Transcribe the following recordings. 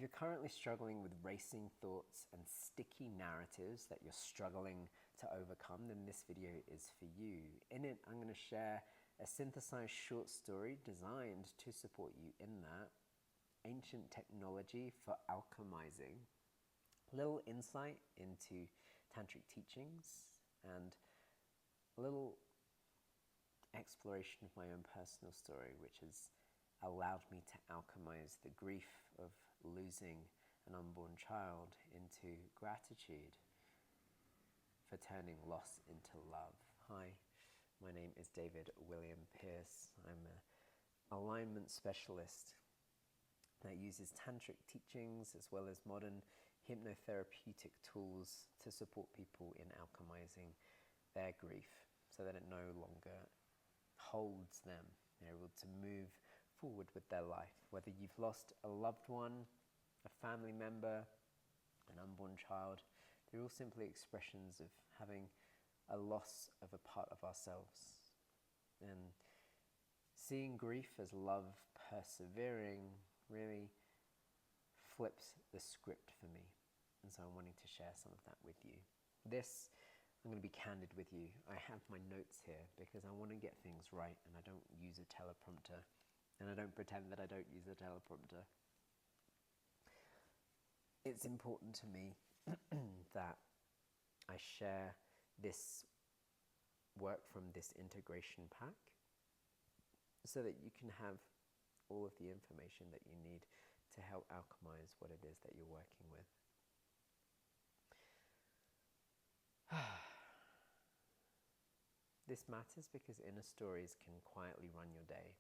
you're currently struggling with racing thoughts and sticky narratives that you're struggling to overcome, then this video is for you. In it, I'm going to share a synthesized short story designed to support you in that, ancient technology for alchemizing, a little insight into tantric teachings, and a little exploration of my own personal story, which has allowed me to alchemize the grief of losing an unborn child into gratitude for turning loss into love. Hi, my name is David William Pierce. I'm an alignment specialist that uses tantric teachings as well as modern hypnotherapeutic tools to support people in alchemizing their grief so that it no longer holds them. They're able to move forward with their life. Whether you've lost a loved one, a family member, an unborn child, they're all simply expressions of having a loss of a part of ourselves. And seeing grief as love persevering really flips the script for me. And so I'm wanting to share some of that with you. I'm going to be candid with you. I have my notes here because I want to get things right, and I don't use a teleprompter, and I don't pretend that I don't use a teleprompter. It's important to me that I share this work from this integration pack so that you can have all of the information that you need to help alchemize what it is that you're working with. This matters because inner stories can quietly run your day.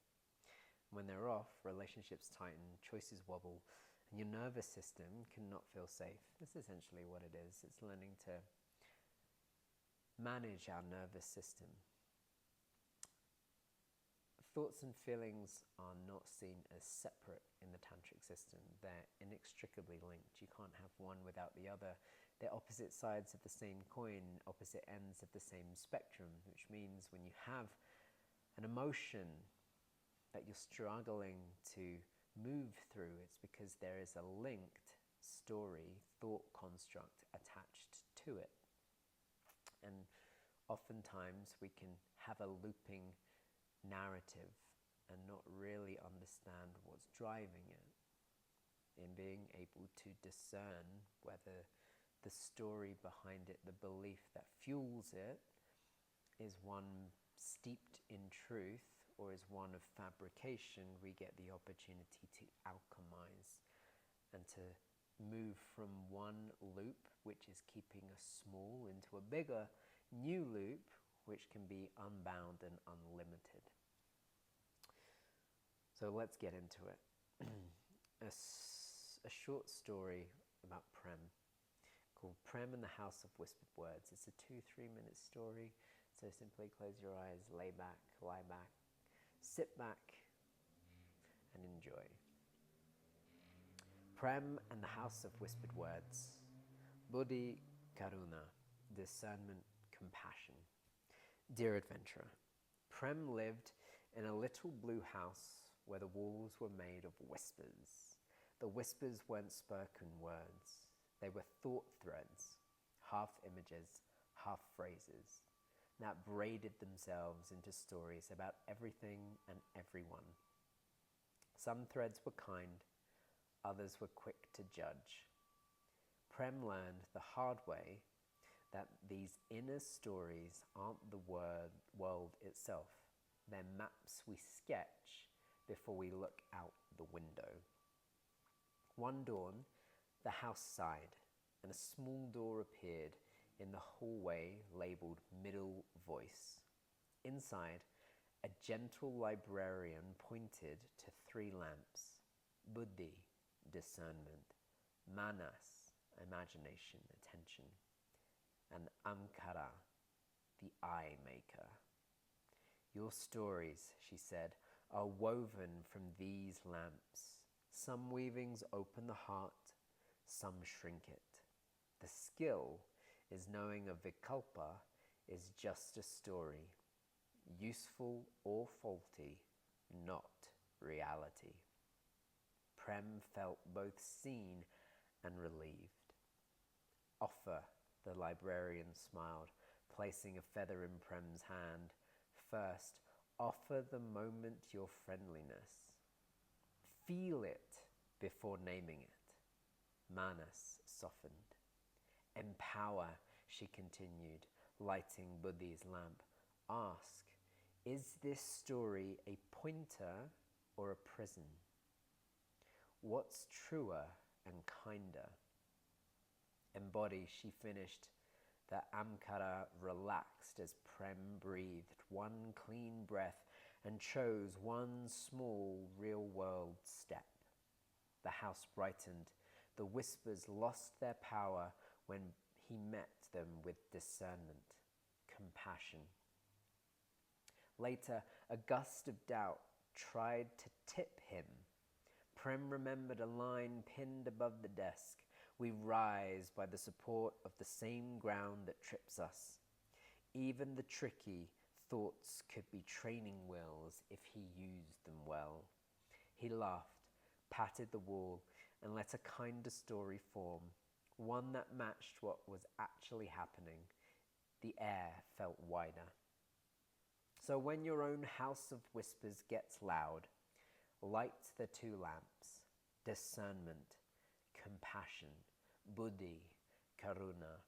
When they're off, relationships tighten, choices wobble, and your nervous system cannot feel safe. That's essentially what it is. It's learning to manage our nervous system. Thoughts and feelings are not seen as separate in the tantric system. They're inextricably linked. You can't have one without the other. They're opposite sides of the same coin, opposite ends of the same spectrum, which means when you have an emotion that you're struggling to move through, it's because there is a linked story, thought construct attached to it. And oftentimes we can have a looping narrative and not really understand what's driving it, in being able to discern whether the story behind it, the belief that fuels it, is one steeped in truth or is one of fabrication. We get the opportunity to alchemize and to move from one loop, which is keeping us small, into a bigger new loop, which can be unbound and unlimited. So let's get into it. A short story about Prem, called Prem and the House of Whispered Words. It's a 2-3 minute story, so simply close your eyes, lay back, lie back, sit back, and enjoy. Prem and the House of Whispered Words. Buddhi Karuṇā, Discernment Compassion. Dear adventurer, Prem lived in a little blue house where the walls were made of whispers. The whispers weren't spoken words. They were thought threads, half images, half phrases, that braided themselves into stories about everything and everyone. Some threads were kind, others were quick to judge. Prem learned the hard way that these inner stories aren't the world itself. They're maps we sketch before we look out the window. One dawn, the house sighed, and a small door appeared in the hallway labeled Middle Voice. Inside, a gentle librarian pointed to 3 lamps: Buddhi, discernment; Manas, imagination, attention; and Amkara, the eye maker. Your stories, she said, are woven from these lamps. Some weavings open the heart, some shrink it. The skill is knowing a vikalpa is just a story, useful or faulty, not reality. Prem felt both seen and relieved. Offer, the librarian smiled, placing a feather in Prem's hand. First, offer the moment your friendliness. Feel it before naming it. Manas softened. Empower, she continued, lighting Buddhi's lamp. Ask, is this story a pointer or a prison? What's truer and kinder? Embody, she finished. The Amkara relaxed as Prem breathed one clean breath and chose one small real-world step. The house brightened. The whispers lost their power when he met them with discernment, compassion. Later, a gust of doubt tried to tip him. Prem remembered a line pinned above the desk. We rise by the support of the same ground that trips us. Even the tricky thoughts could be training wheels if he used them well. He laughed, patted the wall, and let a kinder story form, one that matched what was actually happening. The air felt wider. So when your own house of whispers gets loud, light the two lamps, discernment, compassion, Buddhi Karuṇā.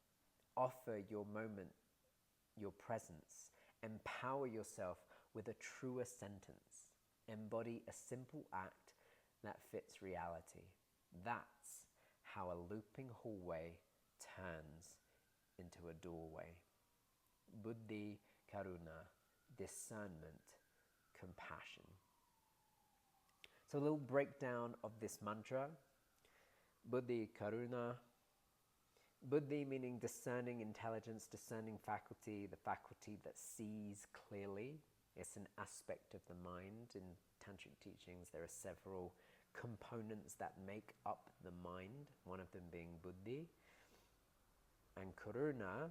Offer your moment, your presence. Empower yourself with a truer sentence. Embody a simple act that fits reality. That's how a looping hallway turns into a doorway. Buddhi Karuṇā, discernment, compassion. So a little breakdown of this mantra. Buddhi Karuṇā. Buddhi meaning discerning intelligence, discerning faculty, the faculty that sees clearly. It's an aspect of the mind. In tantric teachings, there are several components that make up the mind, one of them being buddhi. And Karuṇā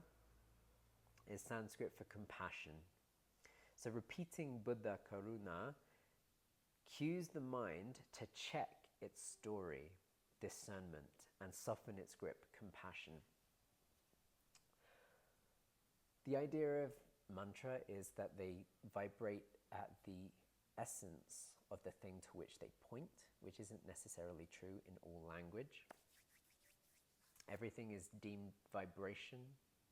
is Sanskrit for compassion. So repeating Buddha Karuṇā cues the mind to check its story, discernment, and soften its grip, compassion. The idea of mantra is that they vibrate at the essence of the thing to which they point, which isn't necessarily true in all language. Everything is deemed vibration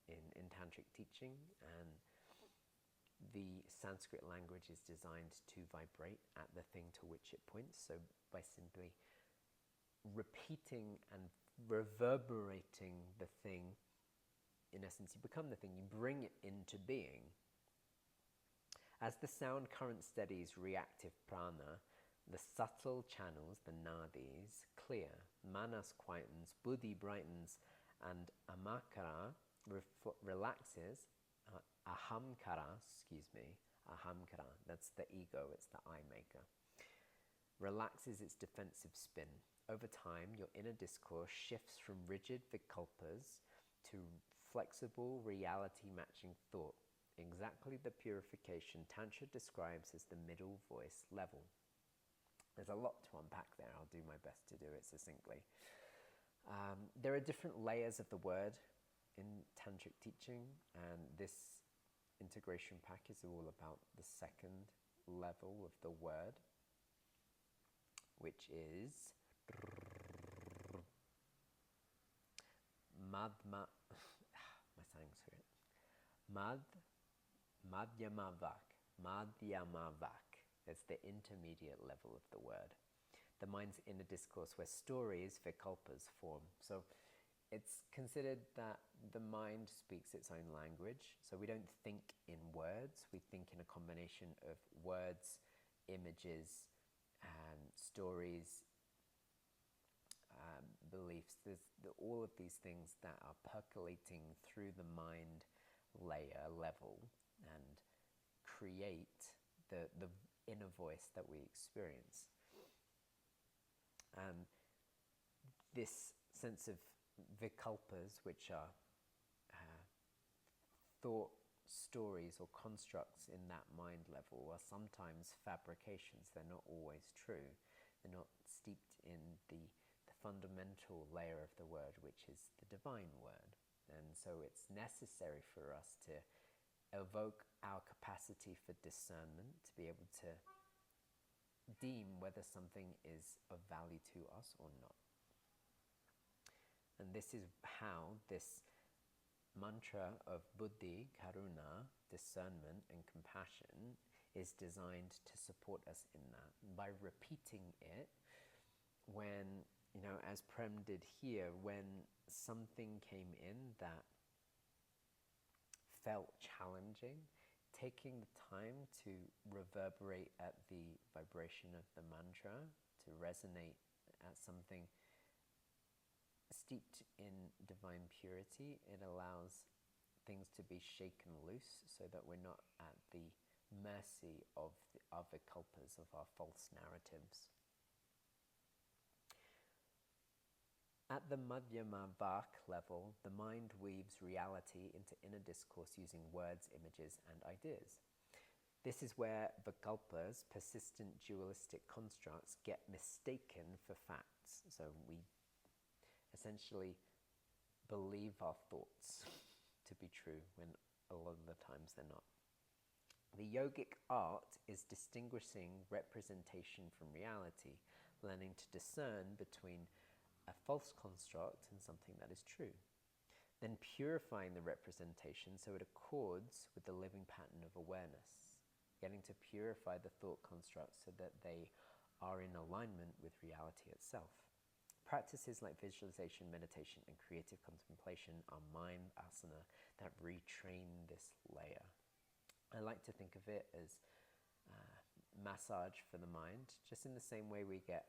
in tantric teaching, and the Sanskrit language is designed to vibrate at the thing to which it points. So by simply repeating and reverberating the thing, in essence, you become the thing, you bring it into being. As the sound current steadies reactive prana, the subtle channels, the nadis, clear, manas quietens, buddhi brightens, and amakara relaxes, ahamkara, ahamkara, that's the ego, it's the I maker, relaxes its defensive spin. Over time, your inner discourse shifts from rigid vikalpas to flexible, reality-matching thought, exactly the purification Tantra describes as the middle voice level. There's a lot to unpack there. I'll do my best to do it succinctly. There are different layers of the word in Tantric teaching, and this integration pack is all about the second level of the word, which is madhyamavak. It's the intermediate level of the word. The mind's inner discourse where stories, vikalpas, form. So it's considered that the mind speaks its own language. So we don't think in words. We think in a combination of words, images, stories, beliefs. There's all of these things that are percolating through the mind level and create the inner voice that we experience. This sense of vikalpas, which are thought stories or constructs in that mind level, are sometimes fabrications. They're not always true. They're not steeped in the fundamental layer of the word, which is the divine word. And so it's necessary for us to evoke our capacity for discernment, to be able to deem whether something is of value to us or not. And this is how this mantra of Buddhi Karuṇā, discernment and compassion, is designed to support us in that. And by repeating it, when, as Prem did here, when something came in that felt challenging, taking the time to reverberate at the vibration of the mantra, to resonate at something steeped in divine purity, it allows things to be shaken loose so that we're not at the mercy of the avikalpas, of our false narratives. At the Madhyama Vak level, the mind weaves reality into inner discourse using words, images, and ideas. This is where vikalpas, persistent dualistic constructs, get mistaken for facts. So we essentially believe our thoughts to be true when a lot of the times they're not. The yogic art is distinguishing representation from reality, learning to discern between a false construct and something that is true. Then purifying the representation so it accords with the living pattern of awareness, getting to purify the thought constructs so that they are in alignment with reality itself. Practices like visualization, meditation, and creative contemplation are mind asana that retrain this layer. I like to think of it as massage for the mind, just in the same way we get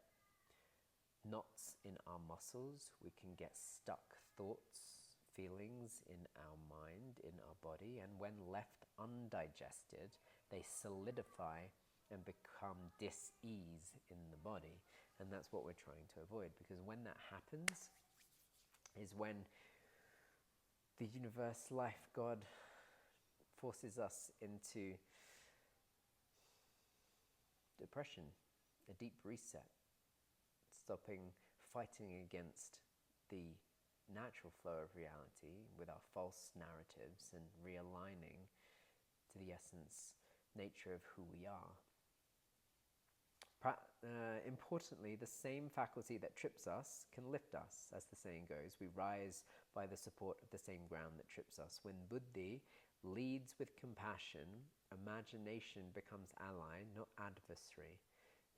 knots in our muscles, we can get stuck thoughts, feelings in our mind, in our body, and when left undigested, they solidify and become dis-ease in the body. And that's what we're trying to avoid, because when that happens is when the universe, life, God forces us into depression, a deep reset, stopping fighting against the natural flow of reality with our false narratives and realigning to the essence, nature of who we are. Importantly, the same faculty that trips us can lift us, as the saying goes. We rise by the support of the same ground that trips us. When Buddhi leads with compassion, imagination becomes ally, not adversary.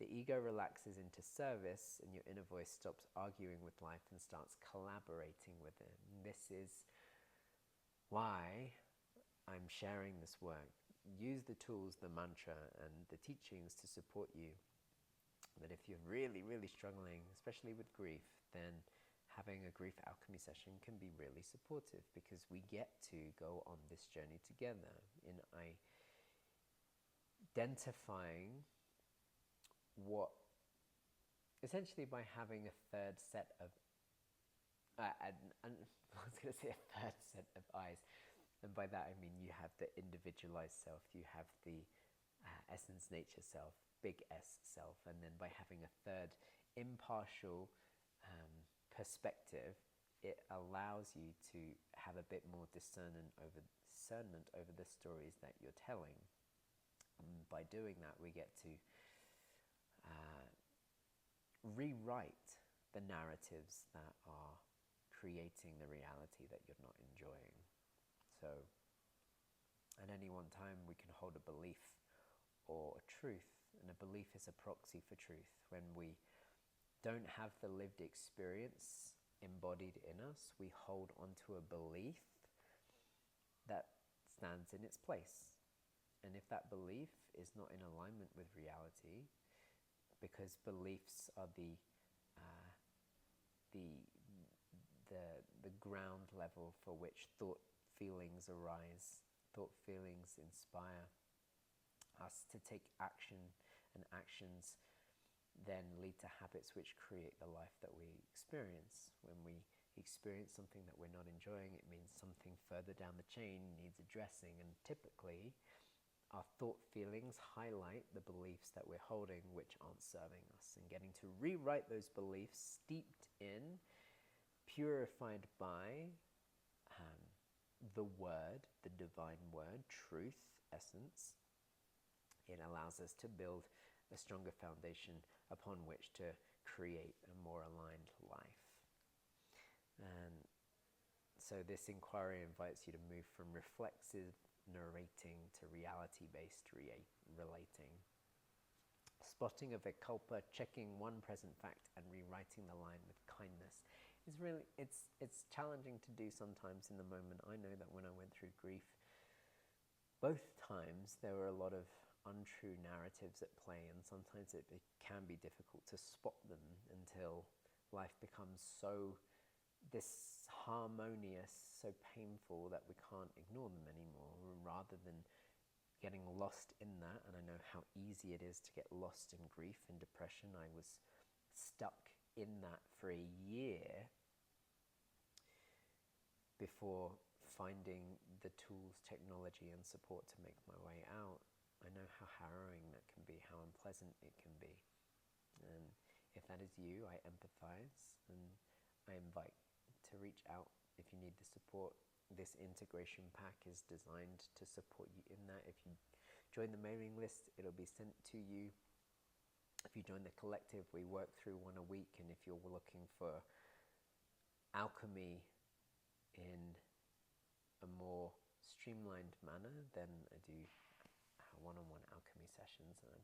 The ego relaxes into service and your inner voice stops arguing with life and starts collaborating with it. And this is why I'm sharing this work. Use the tools, the mantra, and the teachings to support you. But if you're really, really struggling, especially with grief, then having a grief alchemy session can be really supportive, because we get to go on this journey together in identifying what, essentially by having a third set of, I was going to say a third set of eyes, and by that I mean you have the individualized self, you have the essence nature self, big S self, and then by having a third impartial perspective, it allows you to have a bit more discernment over the stories that you're telling. And by doing that, we get to rewrite the narratives that are creating the reality that you're not enjoying. So at any one time we can hold a belief or a truth, and a belief is a proxy for truth. When we don't have the lived experience embodied in us, we hold onto a belief that stands in its place. And if that belief is not in alignment with reality, because beliefs are the ground level for which thought feelings arise, thought feelings inspire us to take action, and actions then lead to habits which create the life that we experience. When we experience something that we're not enjoying, it means something further down the chain needs addressing, and typically our thought feelings highlight the beliefs that we're holding which aren't serving us, and getting to rewrite those beliefs steeped in, purified by the word, the divine word, truth, essence. It allows us to build a stronger foundation upon which to create a more aligned life. And so this inquiry invites you to move from reflexive narrating to reality-based relating. Spotting a vikalpa, checking one present fact and rewriting the line with kindness is really, it's challenging to do sometimes in the moment. I know that when I went through grief, both times there were a lot of untrue narratives at play, and sometimes it can be difficult to spot them until life becomes so disharmonious, so painful that we can't ignore them anymore, rather than getting lost in that. And I know how easy it is to get lost in grief and depression. I was stuck in that for a year before finding the tools, technology and support to make my way out. I know how harrowing that can be, how unpleasant it can be. And if that is you, I empathize, and I invite to reach out if you need the support. This integration pack is designed to support you in that. If you join the mailing list, it'll be sent to you. If you join the collective, we work through one a week, and if you're looking for alchemy in a more streamlined manner, then I do one-on-one alchemy sessions, and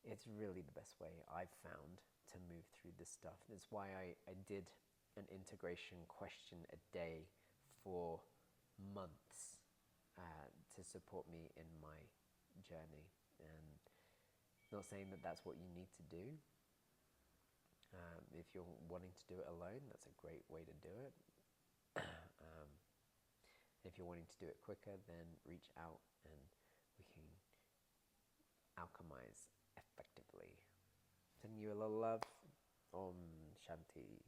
it's really the best way I've found to move through this stuff. That's why I did an integration question a day for months to support me in my journey. And not saying that that's what you need to do. If you're wanting to do it alone, that's a great way to do it. If you're wanting to do it quicker, then reach out and we can alchemize effectively. Sending you a lot of love. Om Shanti.